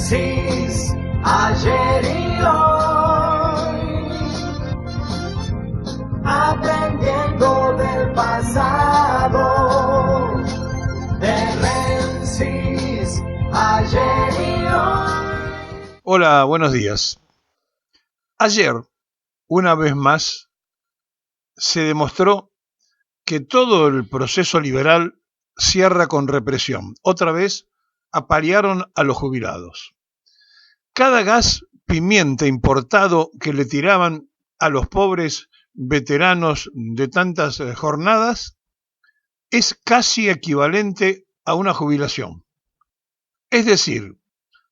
Menzies, ayer y hoy, aprendiendo del pasado. De Menzies, ayer y hoy. Hola, buenos días. Ayer, una vez más, se demostró que todo el proceso liberal cierra con represión. Otra vez aparearon a los jubilados. Cada gas pimienta importado que le tiraban a los pobres veteranos de tantas jornadas es casi equivalente a una jubilación. Es decir,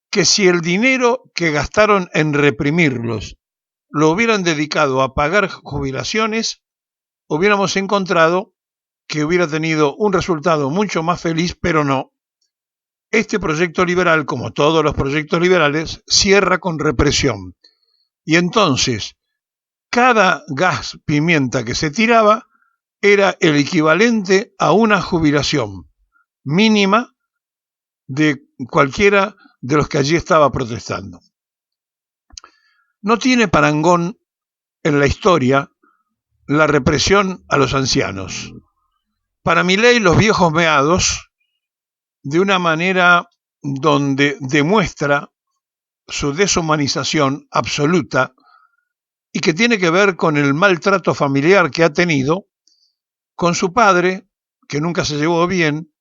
que si el dinero que gastaron en reprimirlos lo hubieran dedicado a pagar jubilaciones, hubiéramos encontrado que hubiera tenido un resultado mucho más feliz, pero no. Este proyecto liberal, como todos los proyectos liberales, cierra con represión. Y entonces, cada gas pimienta que se tiraba era el equivalente a una jubilación mínima de cualquiera de los que allí estaba protestando. No tiene parangón en la historia la represión a los ancianos. Para Milei, los viejos meados, de una manera donde demuestra su deshumanización absoluta y que tiene que ver con el maltrato familiar que ha tenido con su padre, que nunca se llevó bien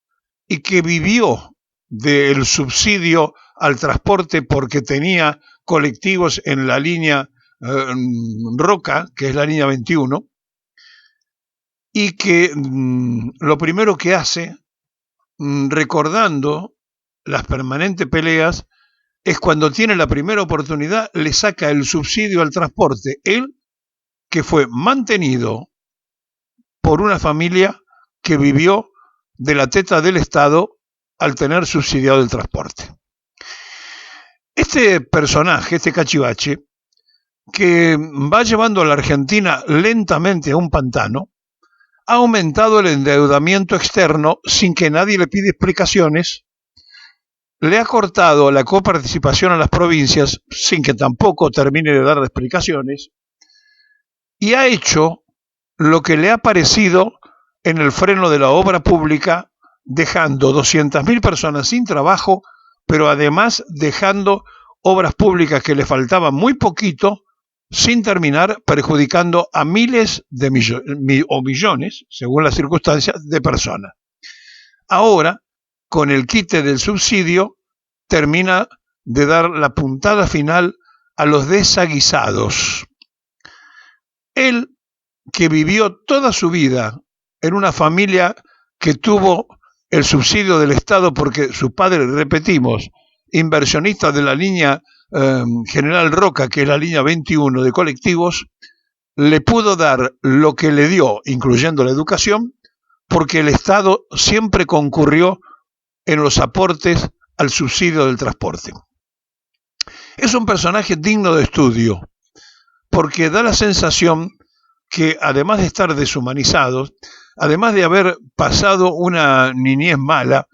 y que vivió del subsidio al transporte porque tenía colectivos en la línea Roca, que es la línea 21, y que lo primero que hace, recordando las permanentes peleas, es cuando tiene la primera oportunidad, le saca el subsidio al transporte. Él, que fue mantenido por una familia que vivió de la teta del Estado al tener subsidiado el transporte. Este personaje, este cachivache, que va llevando a la Argentina lentamente a un pantano, ha aumentado el endeudamiento externo sin que nadie le pida explicaciones, le ha cortado la coparticipación a las provincias sin que tampoco termine de dar explicaciones, y ha hecho lo que le ha parecido en el freno de la obra pública, dejando 200.000 personas sin trabajo, pero además dejando obras públicas que le faltaban muy poquito sin terminar, perjudicando a miles de millones, según las circunstancias, de personas. Ahora, con el quite del subsidio, termina de dar la puntada final a los desaguisados. Él, que vivió toda su vida en una familia que tuvo el subsidio del Estado porque su padre, repetimos, inversionista de la línea General Roca, que es la línea 21 de colectivos, le pudo dar lo que le dio, incluyendo la educación, porque el Estado siempre concurrió en los aportes al subsidio del transporte. Es un personaje digno de estudio, porque da la sensación que, además de estar deshumanizado, además de haber pasado una niñez mala,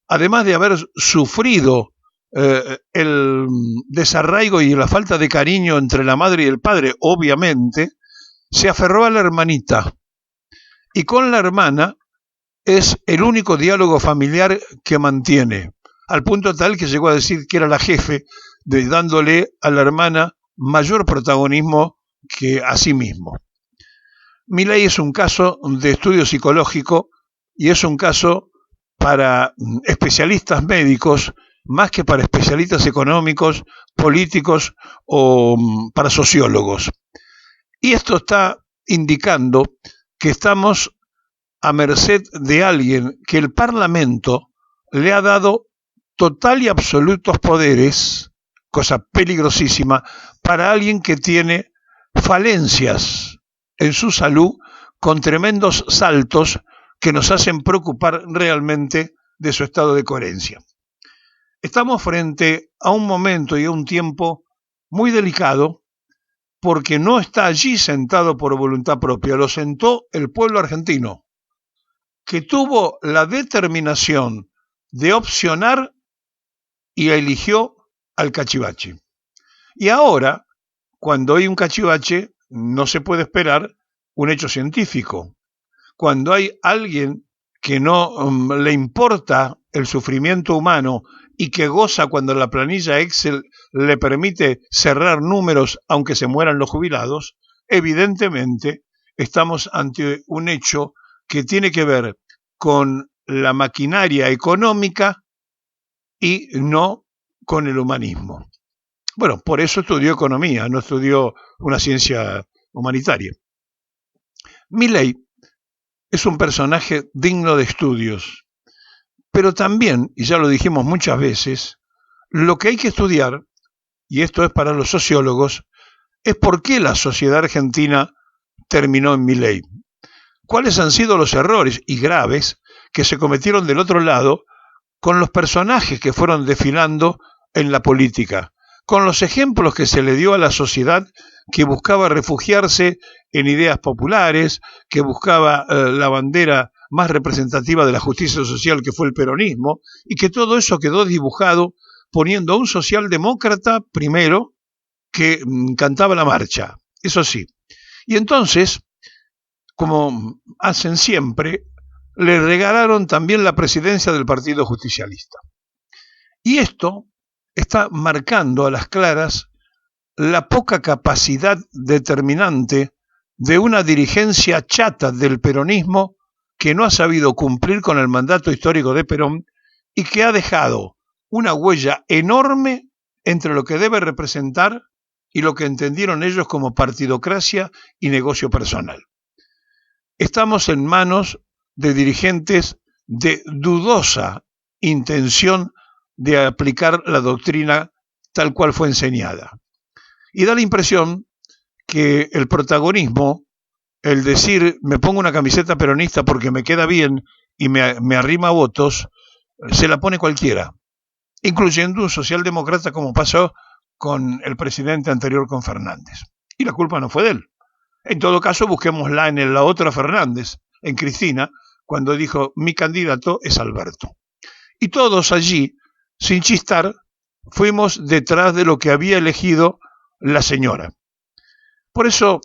además de haber sufrido el desarraigo y la falta de cariño entre la madre y el padre, obviamente, se aferró a la hermanita. Y con la hermana es el único diálogo familiar que mantiene, al punto tal que llegó a decir que era la jefe, dándole a la hermana mayor protagonismo que a sí mismo. Milei es un caso de estudio psicológico y es un caso para especialistas médicos más que para especialistas económicos, políticos o para sociólogos. Y esto está indicando que estamos a merced de alguien que el Parlamento le ha dado total y absolutos poderes, cosa peligrosísima, para alguien que tiene falencias en su salud con tremendos saltos que nos hacen preocupar realmente de su estado de coherencia. Estamos frente a un momento y a un tiempo muy delicado porque no está allí sentado por voluntad propia, lo sentó el pueblo argentino, que tuvo la determinación de opcionar y eligió al cachivache. Y ahora, cuando hay un cachivache, no se puede esperar un hecho científico. Cuando hay alguien que no le importa el sufrimiento humano y que goza cuando la planilla Excel le permite cerrar números aunque se mueran los jubilados, evidentemente estamos ante un hecho que tiene que ver con la maquinaria económica y no con el humanismo. Bueno, por eso estudió economía, no estudió una ciencia humanitaria. Milei es un personaje digno de estudios, pero también, y ya lo dijimos muchas veces, lo que hay que estudiar, y esto es para los sociólogos, es por qué la sociedad argentina terminó en Milei. ¿Cuáles han sido los errores, y graves, que se cometieron del otro lado con los personajes que fueron desfilando en la política, con los ejemplos que se le dio a la sociedad que buscaba refugiarse en ideas populares, que buscaba la bandera más representativa de la justicia social, que fue el peronismo, y que todo eso quedó dibujado poniendo a un socialdemócrata primero que cantaba la marcha, eso sí. Y entonces, como hacen siempre, le regalaron también la presidencia del Partido Justicialista. Y esto está marcando a las claras la poca capacidad determinante de una dirigencia chata del peronismo que no ha sabido cumplir con el mandato histórico de Perón y que ha dejado una huella enorme entre lo que debe representar y lo que entendieron ellos como partidocracia y negocio personal. Estamos en manos de dirigentes de dudosa intención de aplicar la doctrina tal cual fue enseñada. Y da la impresión que el protagonismo, el decir me pongo una camiseta peronista porque me queda bien y me arrima votos, se la pone cualquiera, incluyendo un socialdemócrata como pasó con el presidente anterior, con Fernández. Y la culpa no fue de él. En todo caso, busquémosla en la otra Fernández, en Cristina, cuando dijo mi candidato es Alberto. Y todos allí, sin chistar, fuimos detrás de lo que había elegido la señora. Por eso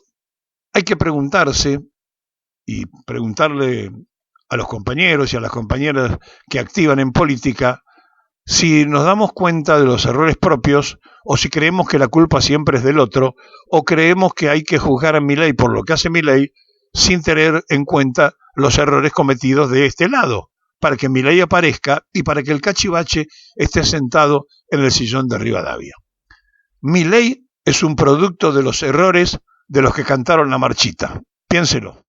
hay que preguntarse y preguntarle a los compañeros y a las compañeras que activan en política si nos damos cuenta de los errores propios o si creemos que la culpa siempre es del otro o creemos que hay que juzgar a Milei por lo que hace Milei sin tener en cuenta los errores cometidos de este lado, para que Milei aparezca y para que el cachivache esté sentado en el sillón de Rivadavia. Milei es un producto de los errores de los que cantaron la marchita. Piénselo.